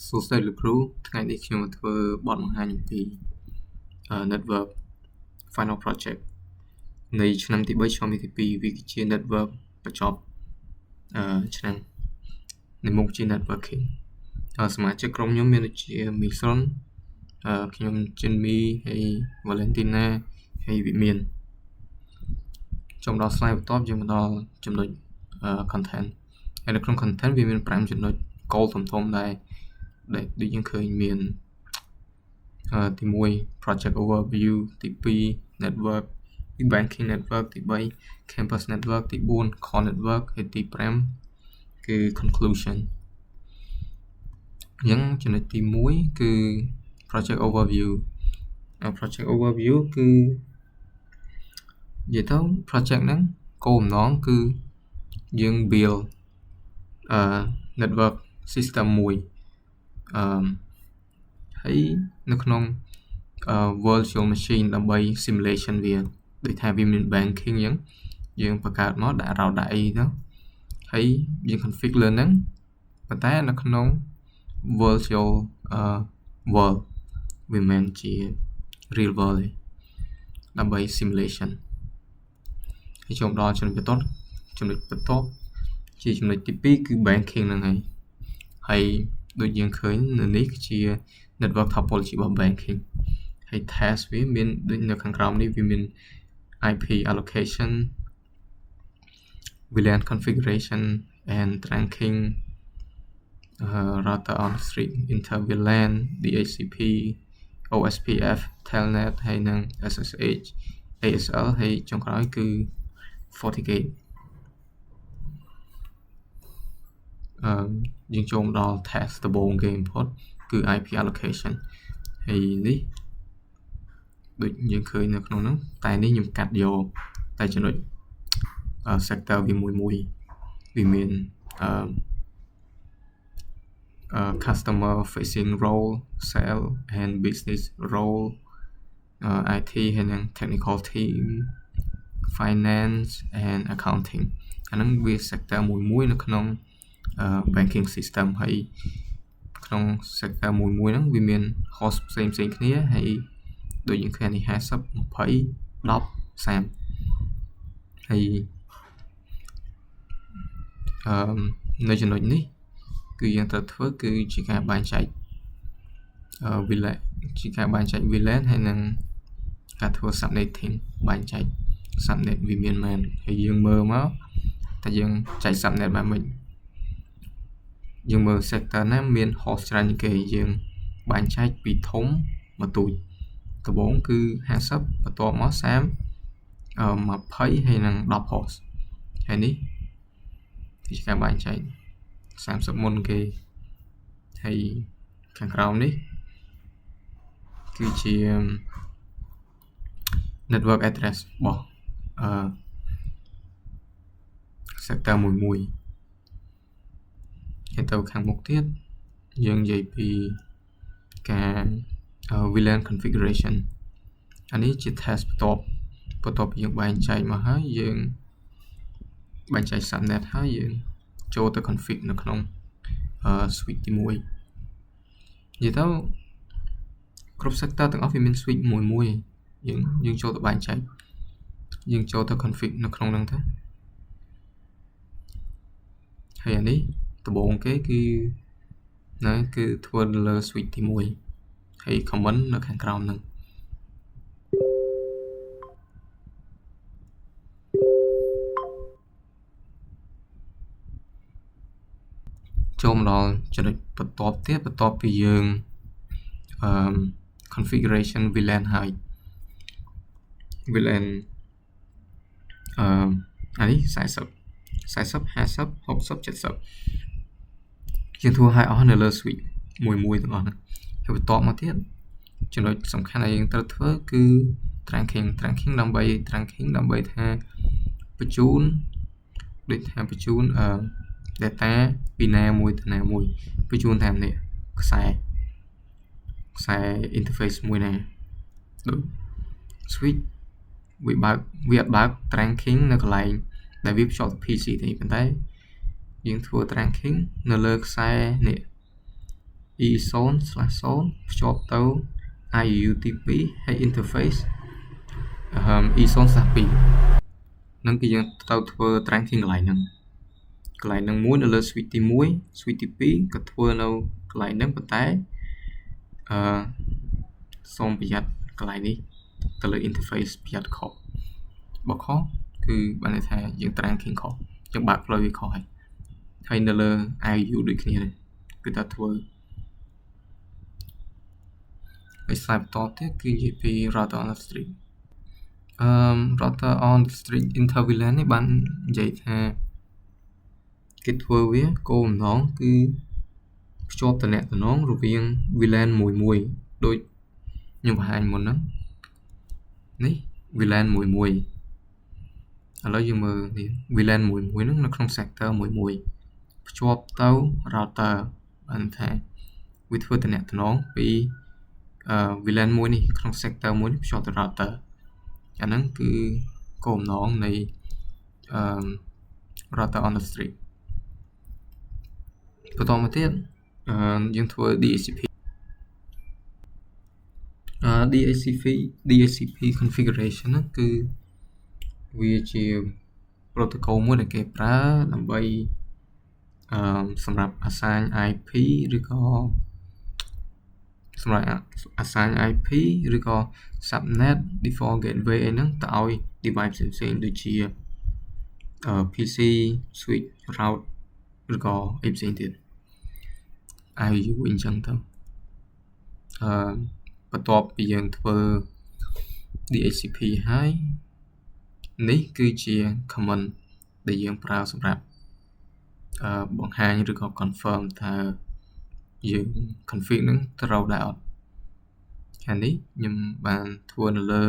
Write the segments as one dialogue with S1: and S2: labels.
S1: សួស្តីលោកគ្រូថ្ងៃនេះខ្ញុំមកធ្វើបទបង្ហាញអំពី network final project នៃឆ្នាំទី3ឆ្នាំទី2វាជា network បញ្ចប់ឆ្នាំនៃមុខជា networking សមាជិកក្រុមខ្ញុំមានដូចជាមីសុនខ្ញុំចិនមីហើយ Valentina ហើយវិមានចូលដល់ slide បន្ទាប់យើងមកដល់ចំណុច content ហើយនៅក្នុង content វាមាន5ចំណុច goal ធំៗដែរដូចយើងឃើញមានទី1 project overview ទី2 network ទី banking network ទី3 campus network ទី4 core network ហើយទី5គឺ conclusion អញ្ចឹងចំណុចទី1គឺ project overview project overview គឺនិយាយទៅ project ហ្នឹងគោលបំណងគឺយើង build network system មួយហើយនៅក្នុង virtual machine ដើម្បី simulation វាដូចថាវាមាន banking អញ្ចឹងយើងបង្កើតមកដាក់ route ដាក់អីទៅហើយយើង config លើហ្នឹងប៉ុន្តែនៅក្នុង virtual world វាមិនជា real world ទេដើម្បី simulation ហើយចូលដល់ចំណុចបន្ទាប់ជាចំណុចទី2គឺ banking ហ្នឹងហើយដូចយើងឃើញនៅនេះគឺជា network topology របស់ banking ហើយ task វាមានដូចនៅខាងក្រោមនេះវាមាន IP allocation VLAN configuration and trunking router on street inter VLAN DHCP OSPF telnet ហើយនិង SSH ASL ហើយចុងក្រោយគឺ FortiGate យើងចូលមកដល់ task ដំបូងគេ input គឺ IP allocation ហើយនេះដូចយើងឃើញនៅក្នុងហ្នឹងតែនេះខ្ញុំកាត់យកតែចំណុច sector វាមួយវាមាន customer facing role sales and business role IT ហើយនិង technical team finance and accounting អាហ្នឹងវា sector មួយនៅក្នុងbanking system ហើយក្នុង sector មួយហ្នឹងវាមាន host ផ្សេងគ្នាហើយដូចយើងឃើញនេះ50 20 10 30ហើយនៅចំណុចនេះគឺយើងត្រូវធ្វើគឺជាការបែងចែកVLAN ជាការបែងចែក VLAN ហើយនឹងការធ្វើ subnetting បែងចែក subnet វាមានមែនហើយយើងមើលមកតែយើងចែក subnet បែបម៉េចយើងមើល sector ណាមាន host ច្រើនជាងគេយើងបែងចែកពីធំមកទូចដំបូងគឺ50បន្ទាប់មក30 20ហើយនិង10 host ហើយនេះគឺជាការបែងចែក30មុនគេហើយខាងក្រោមនេះគឺជា network address របស់ sector មួយហើយទៅខាងមុខទៀតយើងនិយាយពីការ VLAN configuration អានេះជា task បន្ទាប់ពីយើងបែងចែកមកហើយយើងបែងចែក subnet ហើយយើងចូលទៅ config នៅក្នុង switch ទី1និយាយទៅគ្រប់ sector ទាំងអស់វាមាន switch មួយយើងចូលទៅបែងចែកយើងចូលទៅ config នៅក្នុងហ្នឹងទៅហើយអានេះដំបូងគេគឺធ្វើលើ switch ទី1ហើយ comment នៅខាងក្រោមហ្នឹងចូលមកដល់ចំណុចបន្ទាប់ពីយើង configuration VLAN ហើយ VLAN អានេះ40 50 60 70យើងធ្វើឲ្យអស់នៅលើ switch មួយទាំងអស់ហ្នឹងហើយបន្ទាប់មកទៀតចំណុចសំខាន់ដែលយើងត្រូវធ្វើគឺ trunking ដើម្បីថាបញ្ជូនដូចថាបញ្ជូនdata ពីណាមួយទៅណាមួយបញ្ជូនតាមនេះខ្សែ interface មួយណាដូច switch វាអត់បើក trunking នៅកន្លែងដែលវាភ្ជាប់ទៅ PC ទេប៉ុន្តែយើងធ្វើ trunking នៅលើខ្សែនេះ e0/0 ភ្ជាប់ទៅ IUTP ហើយ interface e0/2 នឹងគឺយើងទៅធ្វើ tracking កន្លែងហ្នឹងមួយនៅលើ switch ទី1 switch ទី2ក៏ធ្វើនៅកន្លែងហ្នឹងប៉ុន្តែសូមប្រយ័ត្នកន្លែងនេះទៅលើ interface ប្រយ័ត្នខុសបើខុសគឺបានន័យថាយើង tracking ខុសយើងបើកផ្លូវវាខុសហើយនៅលើ IU ដូចគ្នាដែរគឺថាធ្វើហើយ slide បន្តទៀតគឺនិយាយពី router on the street router on the street Intel VLAN នេះបាននិយាយថាគេធ្វើវាគោលបំណងគឺភ្ជាប់តំណែងរវាង VLAN មួយដូចខ្ញុំបង្ហាញមុនហ្នឹងនេះ VLAN មួយឥឡូវយើងមើលនេះ VLAN មួយហ្នឹងនៅក្នុង sector មួយភ្ជាប់ទៅ router បានថាវាធ្វើតំណែងពីVLAN មួយនេះក្នុង sector មួយនេះភ្ជាប់ទៅ router អាហ្នឹងគឺគោលបំណងនៃ router on the street បន្តមកទៀតយើងធ្វើ DHCP DHCP configuration ហ្នឹងគឺវាជា protocol មួយដែលគេប្រើដើម្បីសម្រាប់ assign IP ឬក៏សម្រាប់ assign IP ឬក៏ subnet default gateway អីហ្នឹងទៅឲ្យ device ផ្សេងៗដូចជា PC switch route ឬក៏អីផ្សេងទៀត IU អញ្ចឹងទៅបន្ទាប់ពីយើងធ្វើ DHCP ហើយនេះគឺជា command ដែលយើងប្រើសម្រាប់បង្ហាញឬក៏ confirm ថាយើង config នឹងត្រូវដែរអត់ខាងនេះខ្ញុំបានធ្វើនៅលើ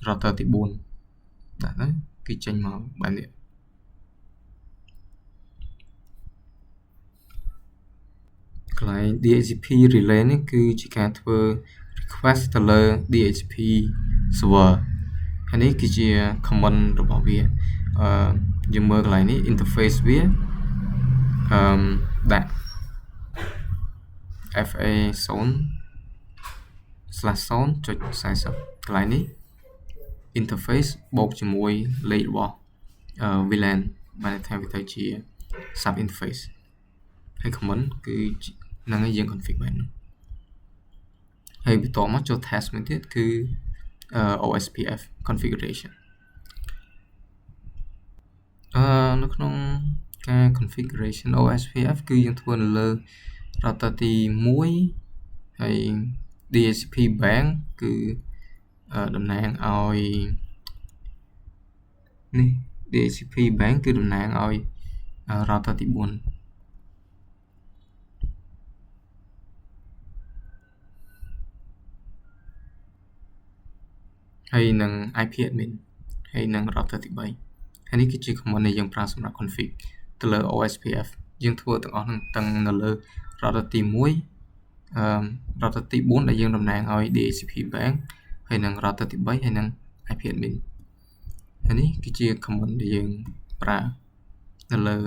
S1: router ទី4ដាក់ទៅគឺចេញមកបែបនេះកន្លែង DHCP relay នេះគឺជាការធ្វើ request ទៅលើ DHCP server ហើយនេះគឺជា command របស់វាយើងមើលកន្លែងនេះ interface វាដាក់ fa0/0.40 កន្លែងនេះ interface បូកជាមួយលេខរបស់ VLAN បានថាវាទៅជា sub interface ហើយ command គឺហ្នឹងហើយយើង config បែបហ្នឹងហើយបន្តមកចូល task មួយទៀតគឺ OSPF configuration នៅក្នុងការ configuration OSPF គឺយើងធ្វើនៅលើ router ទី1ហើយ DHCP bank គឺតំណាងឲ្យនេះ DHCP bank គឺតំណាងឲ្យ router ទី4ហើយនឹង IP admin ហើយនឹង router ទី3ហើយនេះគឺជា command ដែលយើងប្រើសម្រាប់ config ទៅលើ OSPF យើងធ្វើទាំងអស់ហ្នឹងទាំងនៅលើ router ទី1router ទី4ដែលយើងតំណាងឲ្យ DHCP bank ហើយនឹង router ទី3ហើយនឹង IP admin ហើយនេះគឺជា command ដែលយើងប្រើនៅលើ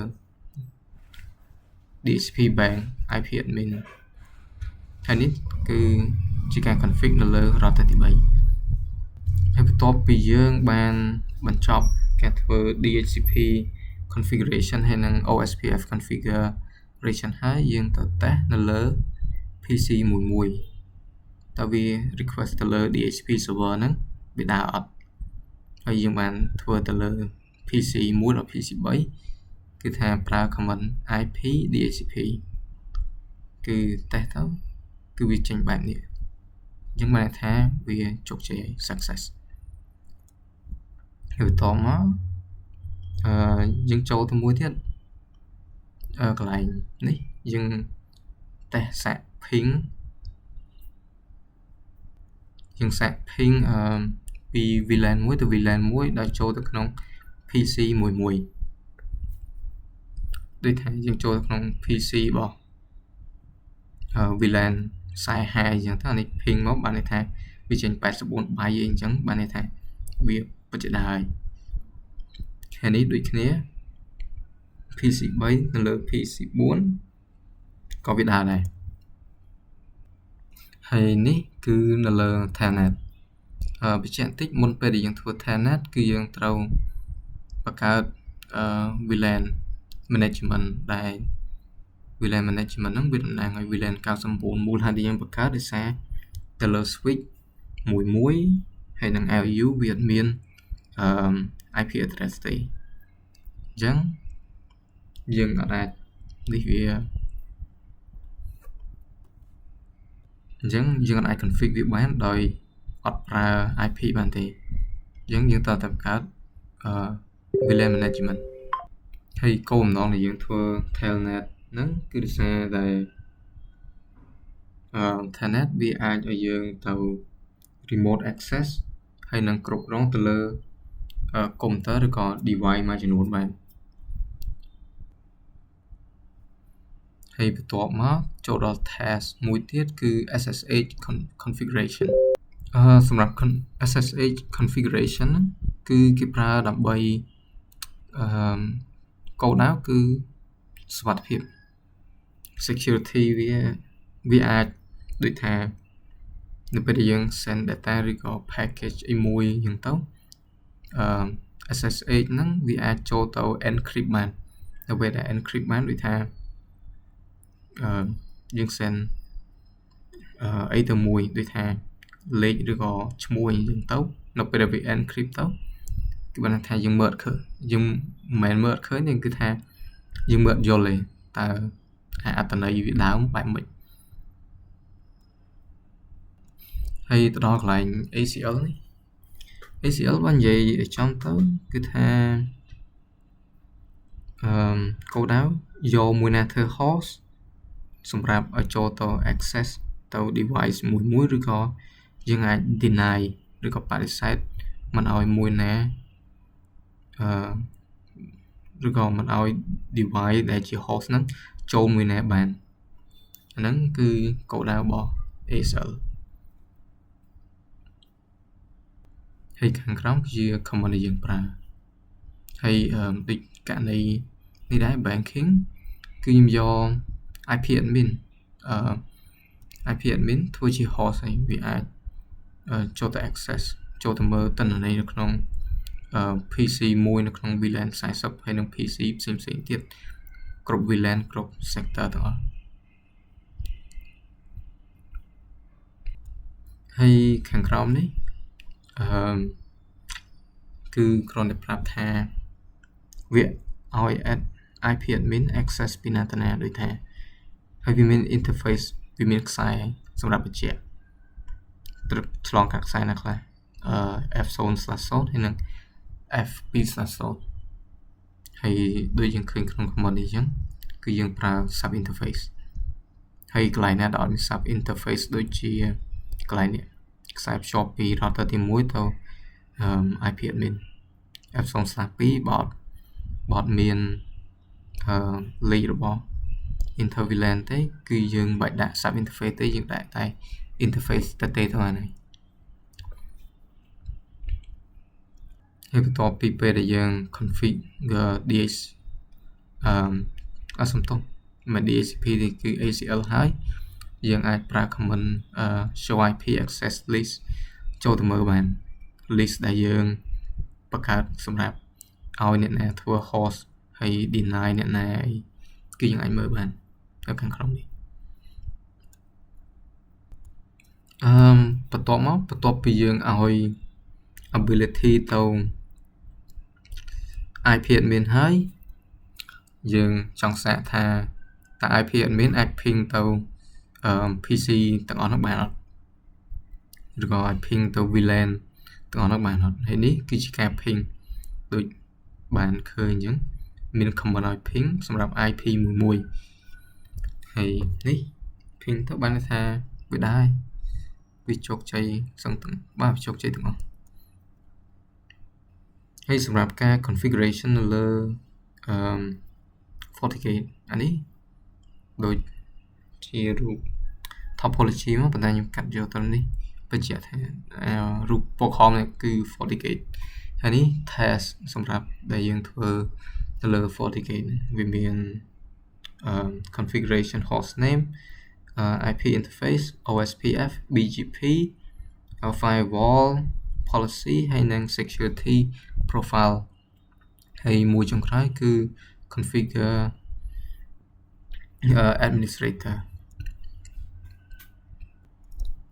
S1: DHCP bank IP admin ហើយនេះគឺជាការ config នៅលើ router ទី3ហើយបន្ទាប់ពីយើងបានបញ្ចប់ការធ្វើ DHCP configuration ហើយនឹង OSPF configuration ហើយយើងទៅតេស្តនៅលើ PC មួយតើវា request ទៅលើ DHCP server ហ្នឹងវាដើរអត់ហើយយើងបានធ្វើទៅលើ PC 1ដល់ PC 3គឺថាប្រើ command IP DHCP គឺតេស្តទៅគឺវាចេញបែបនេះយើងបានថាវាជោគជ័យ success ហើយបន្តមកយើងចូលទៅមួយទៀតកន្លែងនេះយើងតេស្តសាក ping យើងសាក ping ពី VLAN មួយទៅ VLAN មួយដោយចូលទៅក្នុង PC មួយដូចថាយើងចូលទៅក្នុង PC របស់ VLAN 40 អញ្ចឹងទៅអានេះ ping មកបានន័យថាវាចេញ84 បាយអីអញ្ចឹងបានន័យថាវាពិតជាដើរហើយនេះដូចគ្នា PC 3នៅលើ PC 4 ក៏វាដើរដែរហើយនេះគឺនៅលើ Telnet បញ្ជាក់បន្តិចមុនពេលដែលយើងធ្វើ Telnet គឺយើងត្រូវបង្កើត VLAN management ដែល VLAN management ហ្នឹងវាតំណាងឲ្យ VLAN 99 មូលហេតុដែលយើងបង្កើតដោយសារទៅលើ switch មួយហើយនឹង LU វាអត់មានIP address ទេអញ្ចឹងយើងអាចនេះវាអញ្ចឹងយើងអាច config វាបានដោយអត់ប្រើ IP បានទេអញ្ចឹងយើងត្រូវតែបង្កើតVLAN management ហើយគោលបំណងដែលយើងធ្វើ Telnet ហ្នឹងគឺដោយសារតែ Telnet វាអាចឲ្យយើងទៅ remote access ហើយនឹងគ្រប់គ្រងទៅលើ computer ឬក៏ device មួយចំនួនបានហើយបន្ទាប់មកចូលដល់ task មួយទៀតគឺ SSH configuration សម្រាប់ SSH configuration គឺគេប្រើដើម្បីគោលដៅគឺសុវត្ថិភាព security វាអាចដូចថានៅពេលដែលយើង send data ឬក៏ package អីមួយហ្នឹងទៅSSH ហ្នឹងវាអាចចូលទៅ encrypt បាននៅពេលដែល encrypt បានដូចថាយើង send អីទៅមួយដូចថាលេខឬក៏ឈ្មោះអីចឹងទៅនៅពេលដែលវា encrypt ទៅគឺបានថាយើងមើលឃើញយើងមិនមែនមើលឃើញទេគឺថាយើងមើលយល់ទេតើអត្ថន័យវាដើមបែបម៉េចហើយទៅដល់កន្លែង ACL នេះ ACL បើនិយាយឲ្យចំទៅគឺថាគោលដៅយកមួយណាធ្វើ host សម្រាប់ឲ្យចូលទៅ access ទៅ device មួយឬក៏យើងអាច deny ឬក៏បដិសេធមិនឲ្យមួយណាឬក៏មិនឲ្យ device ដែលជា host ហ្នឹងចូលមួយណាបានអាហ្នឹងគឺគោលដៅរបស់ ACL ហើយខាងក្រោមគឺជា command ដែលយើងប្រើហើយដូចករណីនេះដែរ banking គឺខ្ញុំយក IP admin IP admin ធ្វើជា host ហើយវាអាចចូលទៅ access ចូលទៅមើលទិន្នន័យនៅក្នុងPC មួយនៅក្នុង VLAN 40ហើយនិង PC ផ្សេងៗទៀតគ្រប់ VLAN គ្រប់ sector ទាំងអស់ហើយខាងក្រោមនេះគឺគ្រាន់តែប្រាប់ថាវាឲ្យ IP admin access ពីណាទៅណាដូចថាហើយវាមាន interface វាមានខ្សែសម្រាប់បញ្ជាក់ឆ្លងកាត់ខ្សែណាខ្លះF0/0 ហើយនិង F2/0 ហើយដូចយើងឃើញក្នុង command នេះអញ្ចឹងគឺយើងប្រើ sub interface ហើយកន្លែងណាដែលអត់មាន sub interface ដូចជាកន្លែងនេះខ្សែភ្ជាប់ពី router ទី1ទៅ IP admin F0/2 បត់មានលេខរបស់ inter VLAN ទេគឺយើងមិនបាច់ដាក់ sub interface ទេយើងដាក់តែ interface ទៅទេទៅអានេះហើយបន្ទាប់ពីពេលដែលយើង configure DH សំទោសមិន DHCP ទេគឺ ACL ហើយយើងអាចប្រើ command show IP access list ចូលទៅមើលបាន list ដែលយើងបង្កើតសម្រាប់ឲ្យអ្នកណាធ្វើ host ហើយ deny អ្នកណាគឺយើងអាចមើលបាននៅខាងក្រោមនេះបន្ទាប់ពីយើងឲ្យ ability ទៅ IP admin ហើយយើងចង់សាកថាតើ IP admin អាច ping ទៅ PC ទាំងអស់នោះបានអត់ឬក៏អាច ping ទៅ VLAN ទាំងអស់នោះបានអត់ហើយនេះគឺជាការ ping ដូចបានឃើញអញ្ចឹងមាន command ឲ្យ ping សម្រាប់ IP មួយហើយនេះ ping ទៅបានថាវាដែរវាជោគជ័យសឹងទាំងបាទជោគជ័យទាំងអស់ហើយសម្រាប់ការ configuration នៅលើFortiGate អានេះដូចជារូប topology មកប៉ុន្តែខ្ញុំកាត់យកទៅនេះបញ្ជាក់ថារូបពណ៌ខំនេះគឺ FortiGate ហើយនេះ test សម្រាប់ដែលយើងធ្វើទៅលើ FortiGate វាមាន configuration hostname IP interface OSPF BGP firewall policy ហើយនិង security profile ហើយមួយចុងក្រោយគឺ configure administrator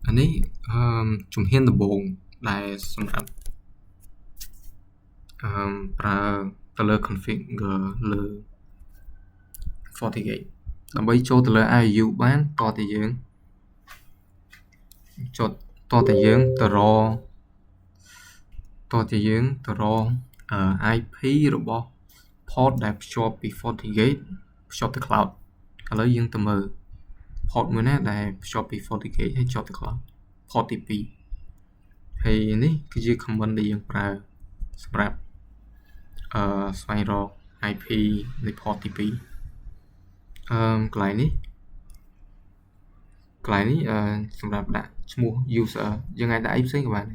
S1: អានេះជំហានដំបូងដែលសម្រាប់ប្រើទៅលើ configure លើ FortiGate ដើម្បីចូលទៅលើ IU បានតតែយើងទៅរកIP របស់ port ដែលភ្ជាប់ពី FortiGate ភ្ជាប់ទៅ cloud ឥឡូវយើងទៅមើល port មួយណាដែលភ្ជាប់ពី FortiGate ហើយភ្ជាប់ទៅ cloud port ទី2ហើយនេះគឺជា command ដែលយើងប្រើសម្រាប់ស្វែងរក IP នៃ port ទី2កន្លែងនេះសម្រាប់ដាក់ឈ្មោះ user យើងអាចដាក់អីផ្សេងក៏បាន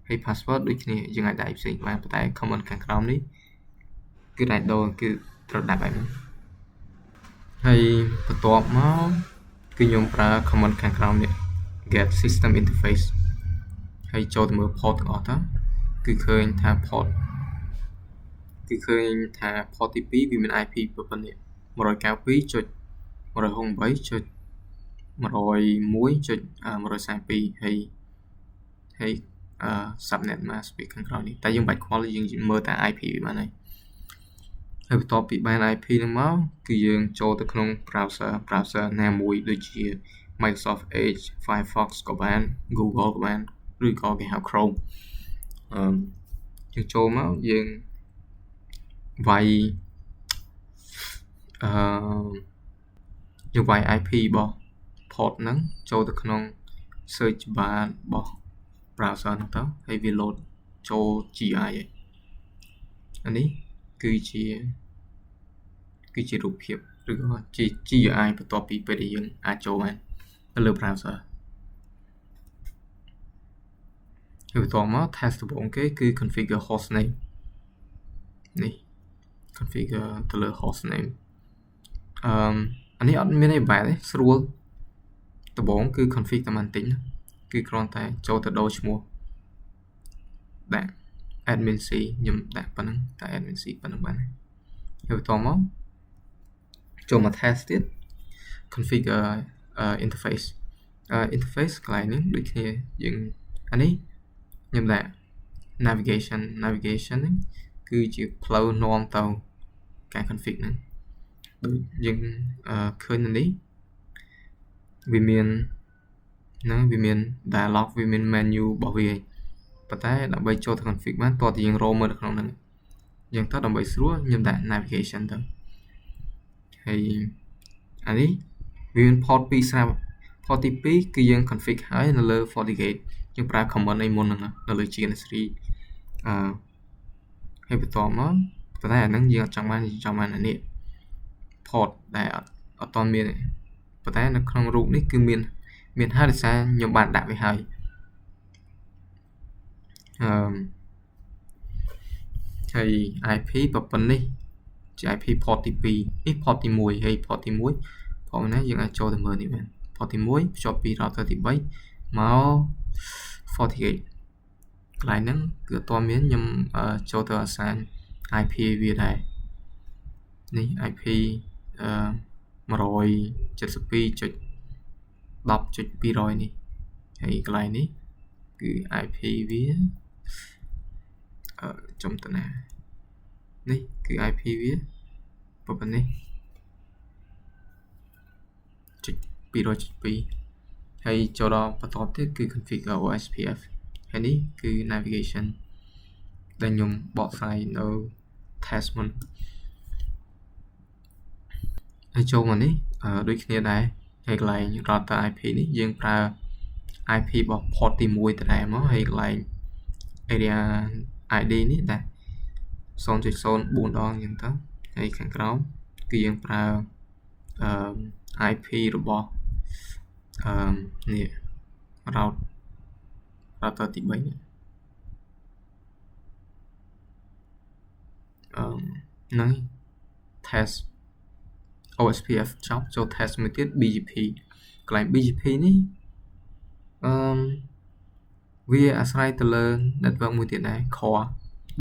S1: ហើយ password ដូចគ្នាយើងអាចដាក់អីផ្សេងក៏បានប៉ុន្តែ command ខាងក្រោមនេះគឺអាចដូរគឺត្រូវដាក់បែបនេះហើយបន្ទាប់មកគឺខ្ញុំប្រើ command ខាងក្រោមនេះ get system interface ហើយចូលទៅមើល port ទាំងអស់ទៅគឺឃើញថា port ទី2វាមាន IP ប៉ុណ្ណេះ 192.168.101.142 ហើយsubnet mask ពីខាងក្រោយនេះតែយើងបាច់ខ្វល់យើងមើលតែ IP វាបានហើយបន្ទាប់ពីបាន IP ហ្នឹងមកគឺយើងចូលទៅក្នុង browser ណាមួយដូចជា Microsoft Edge Firefox ក៏បាន Google ក៏បានឬក៏គេហៅ Chrome យើងចូលមកយើងវាយ IP របស់ port ហ្នឹងចូលទៅក្នុង search bar របស់ browser ហ្នឹងទៅហើយវា load ចូល GI ហើយអានេះគឺជារូបភាពឬក៏ជា GUI បន្ទាប់ពីពេលដែលយើងអាចចូលបានទៅលើ browser ហើយបន្តមក task ដំបូងគេគឺ configure hostname នេះ configure ទៅលើ hostname អានេះអត់មានអីបែបទេស្រួលដំបូងគឺ config តែបន្តិចគឺគ្រាន់តែចូលទៅដូរឈ្មោះដាក់ admin c ខ្ញុំដាក់ប៉ុណ្ណឹងតែ admin c ប៉ុណ្ណឹងបានហើយបន្តមកចូលមក test ទៀត configure interface interface កន្លែងនេះដូចគ្នាយើងអានេះខ្ញុំដាក់ navigation ហ្នឹងគឺជាផ្លូវនាំទៅការ config ហ្នឹងដូចយើងឃើញនៅនេះវាមាន dialog វាមាន menu របស់វាប៉ុន្តែដើម្បីចូលទៅ config បានតោះតែយើងរកមើលនៅក្នុងហ្នឹងយើងទៅដើម្បីស្រួលខ្ញុំដាក់ navigation ទៅហើយអានេះវាមាន port 2ស្រាប់ port ទី2គឺយើង config ហើយនៅលើ FortiGate យើងប្រើ command អីមុនហ្នឹងនៅលើ GNS3 ហើយបន្តមកប៉ុន្តែអាហ្នឹងយើងអត់ចង់បានអានេះ port ដែលអត់តមានប៉ុន្តែនៅក្នុងរូបនេះគឺមានហើយដោយសារខ្ញុំបានដាក់វាហើយហើយ IP ប៉ុណ្នេះជា IP port ទី2នេះ port ទី1ហើយ port ទី1ផងណាយើងអាចចូលទៅមើលនេះបាន port ទី1ភ្ជាប់ពី router ទី3មក FortiGate កន្លែងហ្នឹងគឺអត់ទាន់មានខ្ញុំចូលទៅ assign IP វាដែរនេះ IP 172.10.200 នេះហើយកន្លែងនេះគឺ IP វាចំតាណានេះគឺ IP វាប៉ុណ្ណេះ200.2 ហើយចូលដល់បន្តទៀតគឺ configure OSPF ហើយនេះគឺ navigation ដែលខ្ញុំបកស្រាយនៅ test មុនហើយចូលមកនេះដូចគ្នាដែរហើយកន្លែង router IP នេះយើងប្រើ IP របស់ port ទី1ដដែលមកហើយកន្លែង area ID នេះដែរ 0.04 ដងអញ្ចឹងទៅហើយខាងក្រោមគឺយើងប្រើ IP របស់នេះ router ទី3នេះហ្នឹង test OSPF ចប់ចូល test មួយទៀត BGP កន្លែង BGP នេះវាអាស្រ័យទៅលើ network មួយទៀតដែរ core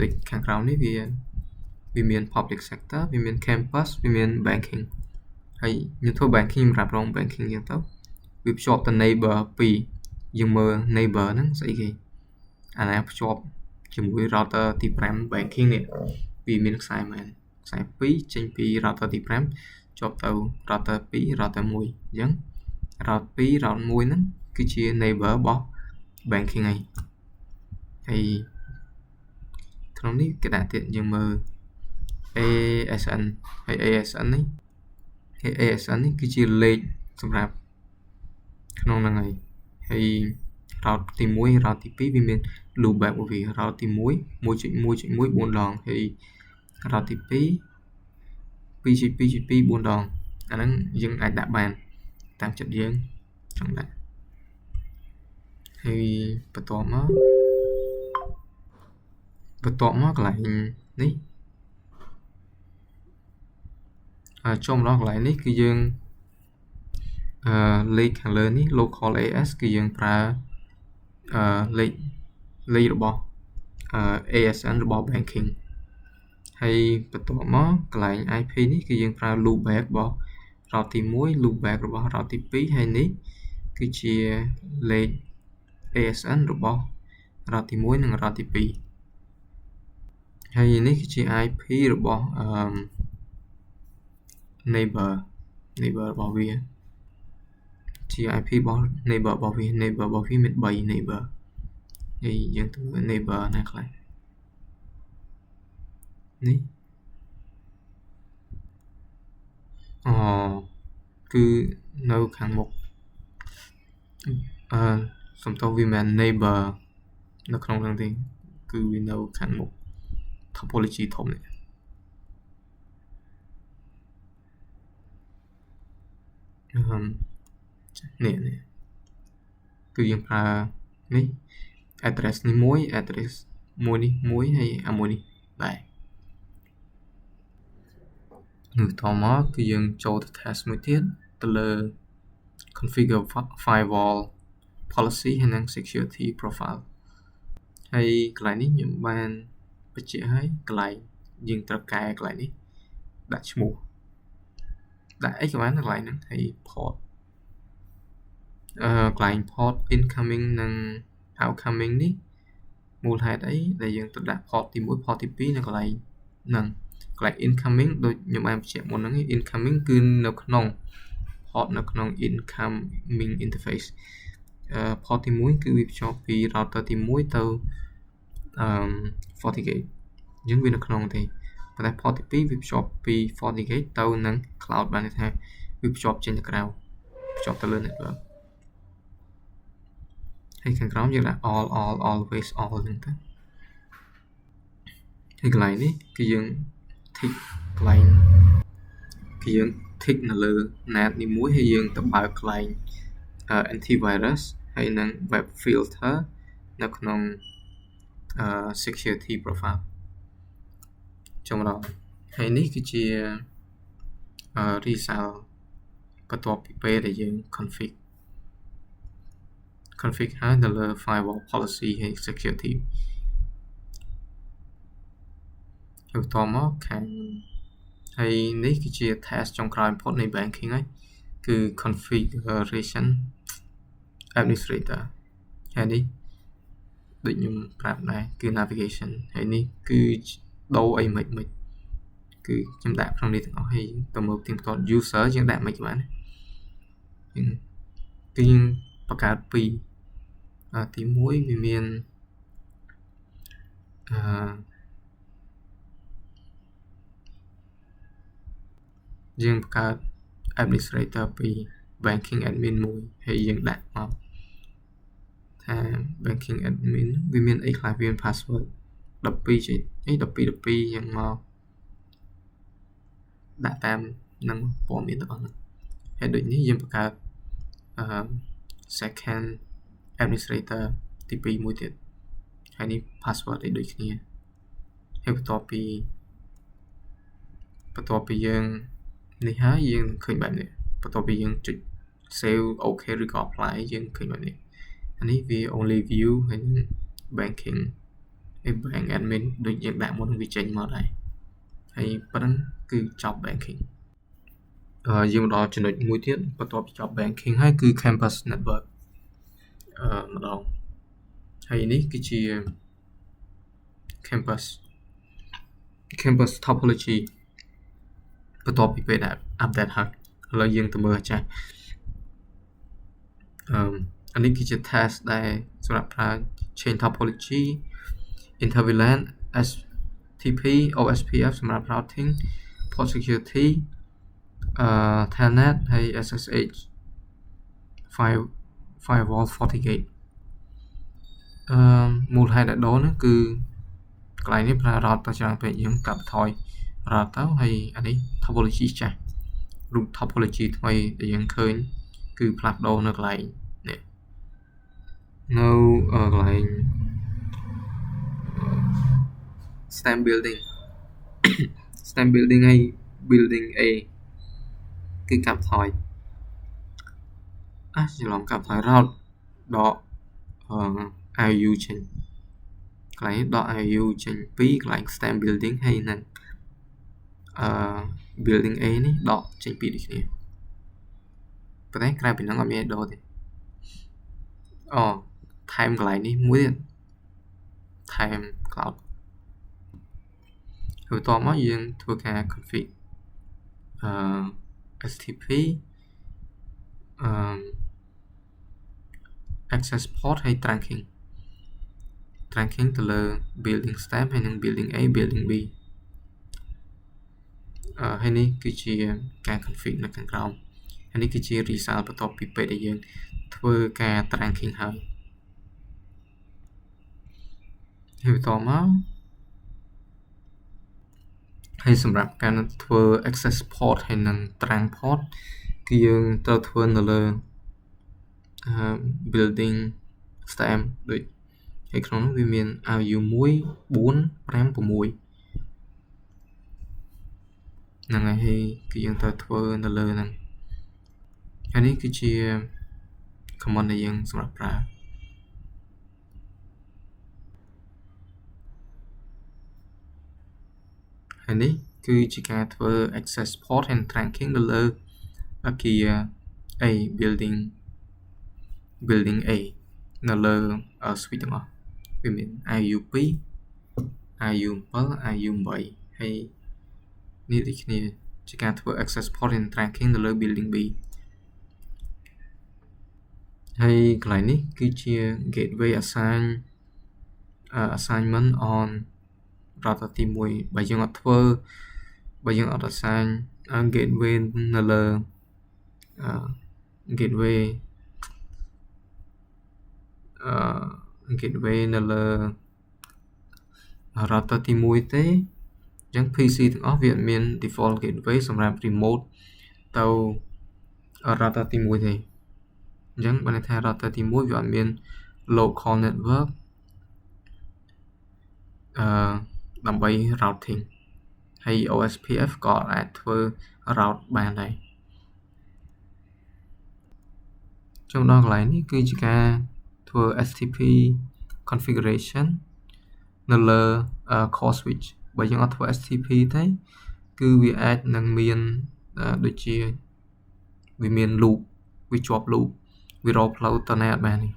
S1: ដូចខាងក្រោមនេះវាមាន public sector វាមាន campus វាមាន banking ហើយខ្ញុំធ្វើ banking សម្រាប់រង banking អញ្ចឹងទៅវាភ្ជាប់ទៅ neighbor 2យើងមើល neighbor ហ្នឹងស្អីគេអាណាភ្ជាប់ជាមួយ router ទី 5 banking នេះវាមានខ្សែមែនខ្សែ2ចេញពី router ទី 5 ជាប់ទៅ router 2 router 1អញ្ចឹង route 2 route 1ហ្នឹងគឺជា neighbor របស់ banking ហើយក្នុងនេះគេដាក់ទៀតយើងមើល ASN ហើយ ASN នេះគឺជាលេខសម្រាប់ក្នុងហ្នឹងហើយ route ទី 1 route ទី 2 វាមាន loopback របស់វា route ទី 1 1.1.1 4 ដងហើយ route ទី 2 2.2.2 4 ដងអាហ្នឹងយើងអាចដាក់បានតាមចិត្តយើងចង់ដាក់ហើយបន្ទាប់មកកន្លែងនេះចូលម្ដងកន្លែងនេះគឺយើងលេខខាងលើនេះ local AS គឺយើងប្រើលេខរបស់ ASN របស់ banking ហើយបន្ទាប់មកកន្លែង IP នេះគឺយើងប្រើ loopback របស់ route ទី 1 loopback របស់ route ទី 2 ហើយនេះគឺជាលេខ ASN របស់ route ទី 1 និង route ទី 2 ហើយនេះគឺជា IP របស់neighbor របស់វាជា IP របស់ neighbor របស់វាមាន3 neighbor ហើយយើងទៅមើល neighbor ណាខ្លះនេះគឺនៅខាងមុខសំទោសវាមិន neighbor នៅក្នុងហ្នឹងទេគឺវានៅខាងមុខ topology ធំនេះនេះគឺយើងប្រើនេះ address នេះមួយ address មួយនេះមួយហើយមួយនេះដែរនោះតមកគឺយើងចូលទៅ test មួយទៀតទៅលើ configure firewall policy ហើយនិង security profile ហើយកន្លែងនេះខ្ញុំបានបញ្ជាក់ហើយកន្លែងយើងត្រូវកែកន្លែងនេះដាក់ឈ្មោះដាក់អីក៏បានកន្លែងហ្នឹងហើយ port កន្លែង port incoming និង outcoming នេះមូលហេតុអីដែលយើងទៅដាក់ port ទី 1 port ទី 2 នៅកន្លែងហ្នឹងកន្លែង incoming ដូចខ្ញុំបានបញ្ជាក់មុនហ្នឹង incoming គឺនៅក្នុង port នៅក្នុង incoming interface port ទី 1 គឺវាភ្ជាប់ពី router ទី 1 ទៅFortiGate អញ្ចឹងវានៅក្នុងទេប៉ុន្តែ port ទី 2 វាភ្ជាប់ពី FortiGate ទៅនឹង cloud បានន័យថាវាភ្ជាប់ចេញទៅក្រៅភ្ជាប់ទៅលើ network ហើយខាងក្រោមយើងដាក់ all always all ហ្នឹងទៅហើយកន្លែងនេះគឺយើង tick កន្លែងគឺយើង tick នៅលើ NAT នេះមួយហើយយើងទៅបើកកន្លែង antivirus ហើយនិង web filter នៅក្នុង security profile ចូលមកហើយនេះគឺជា result បន្ទាប់ពីពេលដែលយើង config ហើយនៅលើ firewall policy ហើយ security ហើយបន្តមកខាងហើយនេះគឺជា task ចុងក្រោយបំផុតនៃ banking ហើយគឺ configuration administrator ហើយនេះដូចខ្ញុំប្រាប់ដែរគឺ navigation ហើយនេះគឺដូរអីមិនគឺខ្ញុំដាក់ក្នុងនេះទាំងអស់ហើយទៅមើលទីបន្ទាត់ user យើងដាក់មិនបានគឺយើងបង្កើតពីទី1វាមានយើងបង្កើត administrator ពី banking admin មួយហើយយើងដាក់មកថា banking admin វាមានអីខ្លះវាមាន password 12ចុចអី12យ៉ាងមកដាក់តាមនឹងព័ត៌មានទាំងអស់ហ្នឹងហើយដូចនេះយើងបង្កើតsecond administrator ទី 2 មួយទៀតហើយនេះ password ឯដូចគ្នាហើយបន្ទាប់ពីយើង នេះហើយយើងឃើញបែបនេះបន្ទាប់ពីយើងចុច save OK ឬក៏ apply យើងឃើញបែបនេះអានេះវា only view ហើយ banking ហើយ bank admin ដូចយើងដាក់មុនវាចេញមកដែរហើយប៉ុណ្ណឹងគឺចប់ banking យើងមកដល់ចំណុចមួយទៀតបន្ទាប់ពីចប់ banking ហើយគឺ campus network ម្ដងហើយនេះគឺជា campus topology បន្ទាប់ពីពេលដែល update ហើយឥឡូវយើងទៅមើលចាស់អានេះគឺជា task ដែលសម្រាប់ប្រើ chain topology inter VLAN STP OSPF សម្រាប់ routing port security telnet ហើយ SSH firewall FortiGate មូលហេតុដែលដូរនេះគឺកន្លែងនេះប្រើ route ទៅច្រើនពេកយើងកាត់បន្ថយ route ទៅហើយអានេះ topology ចាស់រូប topology ថ្មីដែលយើងឃើញគឺផ្លាស់ប្ដូរនៅកន្លែងនេះនៅកន្លែង stem building ហើយ building A គឺកាត់បន្ថយច្រឡំកាត់បន្ថយ route ដកIU ចេញកន្លែងដក IU ចេញពីកន្លែង stem building ហើយនឹងbuilding A នេះដកចេញពីដូចគ្នាប៉ុន្តែក្រៅពីហ្នឹងអត់មានដកទេថែមកន្លែងនេះមួយទៀតថែម cloud ហើយបន្ទាប់មកយើងធ្វើការ config STP access port ហើយ trunking ទៅលើ building stem ហើយនិង building A building B ហើយនេះគឺជាការ config នៅខាងក្រោមហើយនេះគឺជា result បន្ទាប់ពីពេលដែលយើងធ្វើការ trunking ហើយបន្តមកហើយសម្រាប់ការធ្វើ access port ហើយនិង trunk port គឺយើងត្រូវធ្វើនៅលើ building stem ដូចហើយក្នុងនោះវាមាន RU 1 4 5 6ហ្នឹងហើយគឺយើងត្រូវធ្វើនៅលើហ្នឹងហើយនេះគឺជា command ដែលយើងសម្រាប់ប្រើហើយនេះគឺជាការធ្វើ access port and trunking នៅលើអគារ A building A នៅលើ switch ទាំងអស់វាមាន IU 2 IU 7 IU 8ហើយនេះដូចគ្នាជាការធ្វើ access port and trunking នៅលើ building B ហើយកន្លែងនេះគឺជា gateway assignment on router ទី1បើយើងអត់ assign gateway នៅលើgateway នៅលើ router ទី1ទេអញ្ចឹង PC ទាំងអស់វាអត់មាន default gateway សម្រាប់ remote ទៅ router ទី1ទេអញ្ចឹងបើន័យថា router ទី1វាអត់មាន local network ដើម្បី routing ហើយ OSPF ក៏អាចធ្វើ route បានដែរចូលដល់កន្លែងនេះគឺជាការធ្វើ STP configuration នៅលើ core switch បើយើងអត់ធ្វើ STP ទេគឺវាអាចនឹងមានដូចជាវាមាន loop វាជាប់ loop វារកផ្លូវទៅណាអត់បានទេ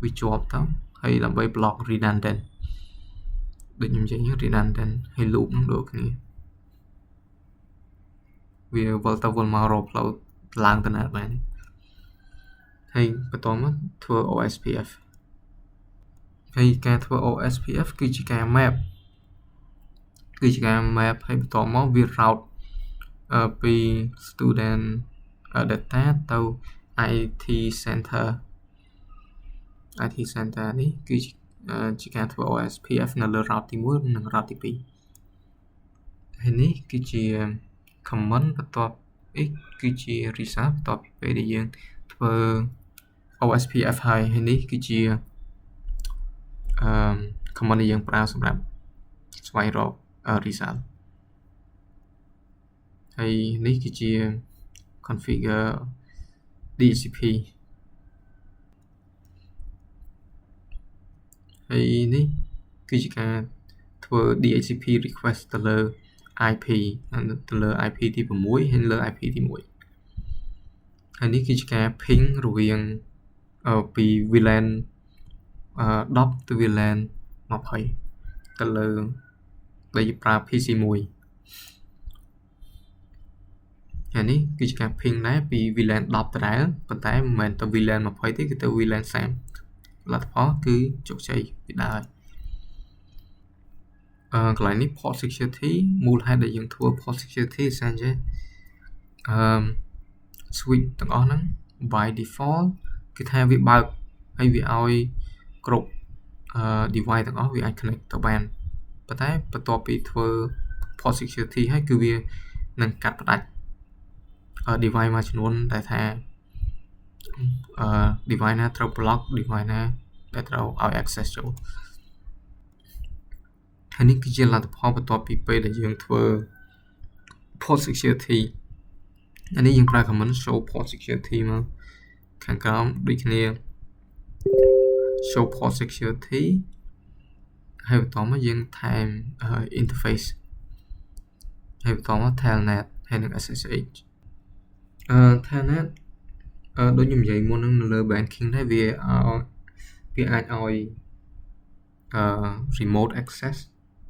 S1: វាជាប់ទៅហើយដើម្បី block redundant ដូចខ្ញុំនិយាយ redundant ហើយ loop នឹងដូចគ្នាវាវិលទៅវិលមករកផ្លូវឡើងទៅណាបានហើយបន្តមកធ្វើ OSPF ហើយការធ្វើ OSPF គឺជាការ map ហើយបន្តមកវា route ពី student data ទៅ IT center នេះគឺជាការធ្វើ OSPF នៅលើ route ទី1និង route ទី2ហើយនេះគឺជា command បន្ទាប់គឺជា result បន្ទាប់ពីពេលដែលយើងធ្វើ OSPF ហើយនេះគឺជា command ដែលយើងប្រើសម្រាប់ស្វែងរក result ហើយនេះគឺជា configure DHCP ហើយនេះគឺជាការធ្វើ DHCP request ទៅលើ IP ទៅលើ IP ទី6ហើយលើ IP ទី1ហើយនេះគឺជាការ ping រវាងពី VLAN 10 ទៅ VLAN 20ទៅលើដែលប្រើ PC1 ហើយនេះគឺជាការ ping ដែរពី VLAN 10ដដែលប៉ុន្តែមិនមែនទៅ VLAN 20ទេគឺទៅ VLAN 30លទ្ធផលគឺជោគជ័យពីដើរកន្លែងនេះ port security មូលហេតុដែលយើងធ្វើ port security ស្អាតចេះswitch ទាំងអស់ហ្នឹង by default គឺថាវាបើកហើយវាឲ្យគ្រប់device ទាំងអស់វាអាច connect ទៅបានប៉ុន្តែបន្ទាប់ពីធ្វើ port security ហើយគឺវានឹងកាត់ផ្ដាច់device មួយចំនួនដែលថាdevice ណាត្រូវ block device ណាដែលត្រូវឲ្យ access ចូលហើយនេះគឺជាលទ្ធផលបន្ទាប់ពីពេលដែលយើងធ្វើ port security អានេះយើងប្រើ command show port security មកខាងក្រោមដូចគ្នា show port security ហើយបន្តមកយើងថែម interface ហើយបន្តមក telnet ហើយនឹង SSH telnet ដូចខ្ញុំនិយាយមុនហ្នឹងនៅលើ banking ដែរវាអាចឲ្យ remote access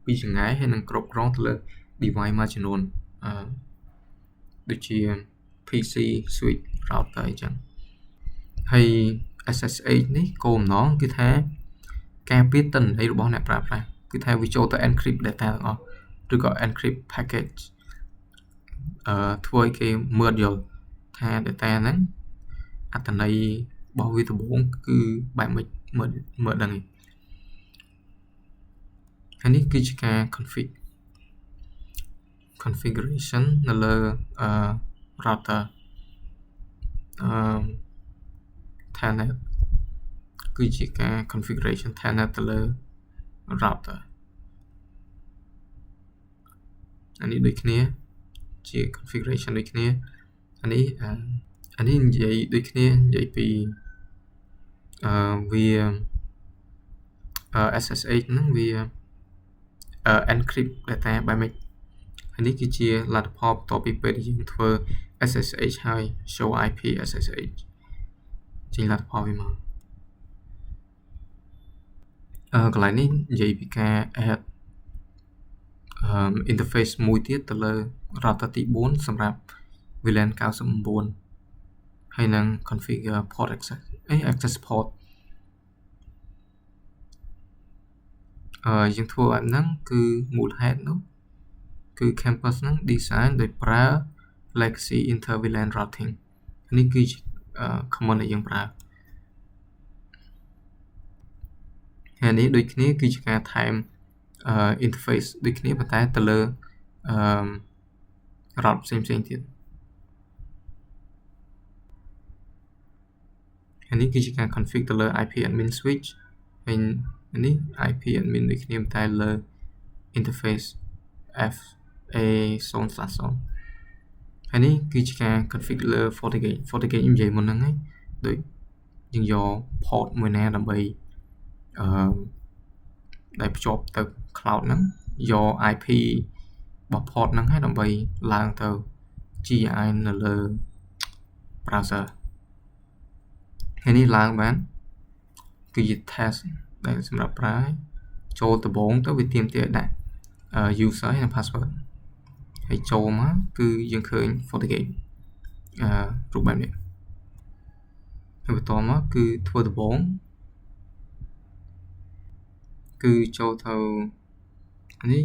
S1: ពីចម្ងាយហើយនឹងគ្រប់គ្រងទៅលើ device មួយចំនួនដូចជា PC switch router អញ្ចឹងហើយ SSH នេះគោលបំណងគឺថាការពារទិន្នន័យរបស់អ្នកប្រើប្រាស់គឺថាវាចូលទៅ encrypt data ទាំងអស់ឬក៏ encrypt package ធ្វើឲ្យគេមើលយល់ថា data ហ្នឹងអត្ថន័យរបស់វាដំបូងគឺបែបម៉េចមើលដឹងហើយនេះគឺជាការ configuration នៅលើrouter telnet គឺជាការ configuration telnet ទៅលើ router អានេះដូចគ្នាជា configuration ដូចគ្នាអានេះនិយាយដូចគ្នានិយាយពីវា SSH ហ្នឹងវាencrypt data បែបម៉េចហើយនេះគឺជាលទ្ធផលបន្ទាប់ពីពេលដែលយើងធ្វើ SSH ហើយ show IP SSH ចេញលទ្ធផលវាមកកន្លែងនេះនិយាយពីការ add interface មួយទៀតទៅលើ router ទី4សម្រាប់ VLAN 99ហើយនឹង configure port access port យើងធ្វើបែបហ្នឹងគឺមូលហេតុនោះគឺ campus ហ្នឹង design ដោយប្រើ legacy inter VLAN routing នេះគឺ command ដែលយើងប្រើហើយនេះដូចគ្នាគឺជាការថែមinterface ដូចគ្នាប៉ុន្តែទៅលើroute ផ្សេងទៀតហើយនេះគឺជាការ config ទៅលើ IP admin switch ហើយនេះ IP admin ដូចគ្នាប៉ុន្តែលើ interface FA0/0 ហើយនេះគឺជាការ config លើ FortiGate និយាយមុនហ្នឹងហើយដូចយើងយក port មួយណាដើម្បីដែលភ្ជាប់ទៅ cloud ហ្នឹងយក IP របស់ port ហ្នឹងហើយដើម្បីឡើងទៅ GI នៅលើ browser ហើយនេះឡើងបានគឺជា test ដែលសម្រាប់ប្រើចូលដំបូងទៅវាទាមទារដាក់ user ហើយនិង password ហើយចូលមកគឺយើងឃើញ FortiGate រូបបែបនេះហើយបន្តមកគឺធ្វើដំបូងគឺចូលទៅនេះ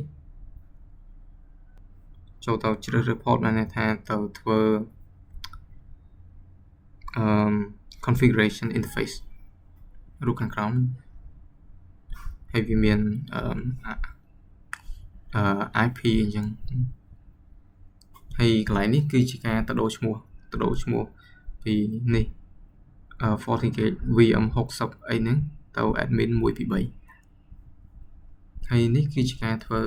S1: ចូលទៅជ្រើសរើស port បានថាទៅធ្វើ configuration interface រូបខាងក្រោមហើយវាមានIP អញ្ចឹងហើយកន្លែងនេះគឺជាការទៅដូរឈ្មោះពីនេះ FortiGate VM60 អីហ្នឹងទៅ admin 1 2 3ហើយនេះគឺជាការធ្វើ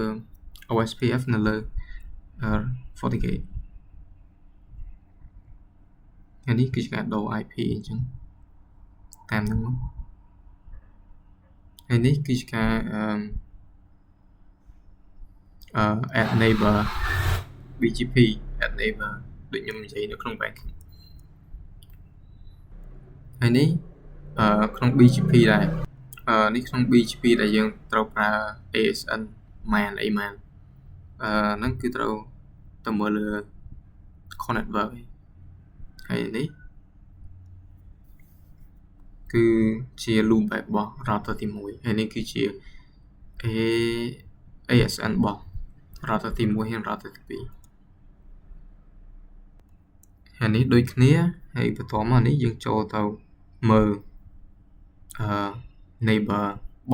S1: OSPF នៅលើ FortiGate ហើយនេះគឺជាការដូរ IP អញ្ចឹងតាមហ្នឹងមកហើយនេះគឺជាការ add neighbor BGP add neighbor ដូចខ្ញុំនិយាយនៅក្នុង banking ហើយនេះក្នុង BGP ដែរនេះក្នុង BGP ដែលយើងត្រូវប្រើ ASN man អី man ហ្នឹងគឺត្រូវទៅមើលលើ core network ហើយនេះគឺជា loopback របស់ router ទី1ហើយនេះគឺជា ASN របស់ router ទី1ហើយ router ទី2ហើយនេះដូចគ្នាហើយបន្ទាប់មកនេះយើងចូលទៅមើលneighbor រប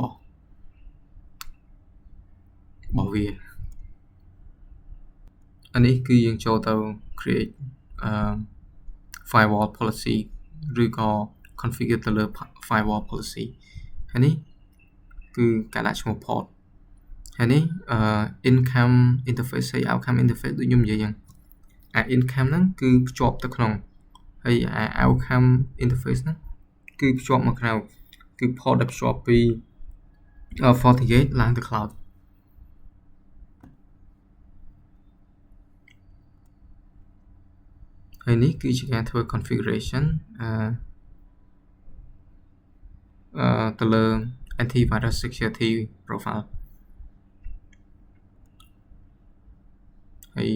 S1: ស់វាអានេះគឺយើងចូលទៅ create firewall policy ឬក៏ configure ទៅលើ firewall policy ហើយនេះគឺការដាក់ឈ្មោះ port ហើយនេះincome interface ហើយ outcome interface ដូចខ្ញុំនិយាយអញ្ចឹងincome ហ្នឹងគឺភ្ជាប់ទៅក្នុងហើយ outcome interface ហ្នឹងគឺភ្ជាប់មកក្រៅគឺ port ដែលភ្ជាប់ពី FortiGate ឡើងទៅ cloud ហើយនេះគឺជាការធ្វើ configuration ទៅលើ antivirus security profile ហើយ